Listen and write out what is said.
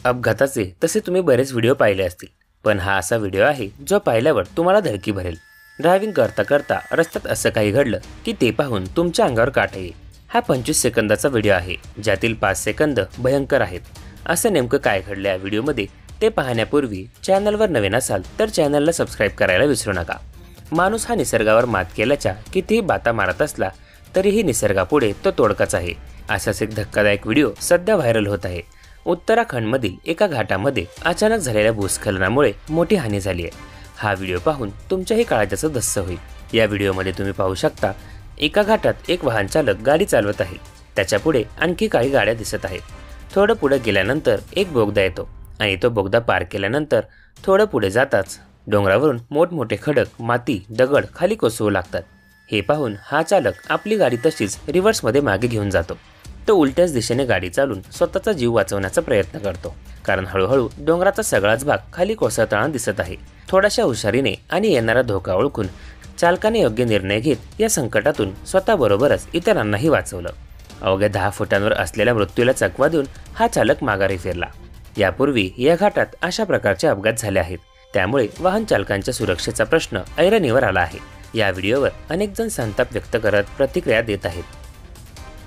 अपघाताचे तसे तुम्ही बरेच व्हिडिओ पाहिले असतील, पण हा असा व्हिडिओ आहे जो पाहिल्यावर तुम्हाला धडकी भरेल। ड्रायव्हिंग करता करता रस्त्यात असं काही घडलं की ते पाहून तुमच्या अंगावर काटा येईल। हा 25 सेकंदाचा व्हिडिओ आहे, ज्यातील 5 सेकंद भयंकर आहेत। असं नेमकं काय घडलं या व्हिडिओमध्ये ते पाहण्यापूर्वी चॅनलवर नवीन असाल तर चॅनलला सबस्क्राईब करायला विसरू नका। माणूस हा निसर्गावर मात केल्याच्या कितीही बाता मारत असला तरीही निसर्गापुढे तो तोडकाच आहे। असाच एक धक्कादायक व्हिडिओ सध्या व्हायरल होत आहे। उत्तराखंडमधील एका घाटामध्ये अचानक झालेल्या भूस्खलनामुळे मोठी हानी झाली आहे। हा व्हिडिओ पाहून तुमच्याही काळजाचं धस्स होईल। या व्हिडिओमध्ये तुम्ही पाहू शकता एका घाटात एक वाहन चालक गाडी चालवत आहे। त्याच्या पुढे आणखी काही गाड्या दिसत आहेत। थोडं पुढे गेल्यानंतर एक बोगदा येतो आणि तो बोगदा पार केल्यानंतर थोडं पुढे जाताच डोंगरावरून मोठमोठे खडक, माती, दगड खाली कोसळू लागतात। हे पाहून हा चालक आपली गाडी तशीच रिव्हर्समध्ये मागे घेऊन जातो। तो उलट्याच दिशेने गाडी चालून स्वतःचा जीव वाचवण्याचा प्रयत्न करतो, कारण हळूहळू डोंगराचा सगळाच भाग खाली कोसळताना दिसत आहे। थोड्याशा हुशारीने आणि येणारा धोका ओळखून चालकाने योग्य निर्णय घेत या संकटातून स्वतःबरोबरच इतरांनाही वाचवलं। अवघ्या 10 फुटांवर असलेल्या मृत्यूला चकवा देऊन हा चालक माघारी फिरला। यापूर्वी या घाटात अशा प्रकारचे अपघात झाले आहेत, त्यामुळे वाहन चालकांच्या सुरक्षेचा प्रश्न ऐरणीवर आला आहे। या व्हिडिओवर अनेक जण संताप व्यक्त करत प्रतिक्रिया देत आहेत।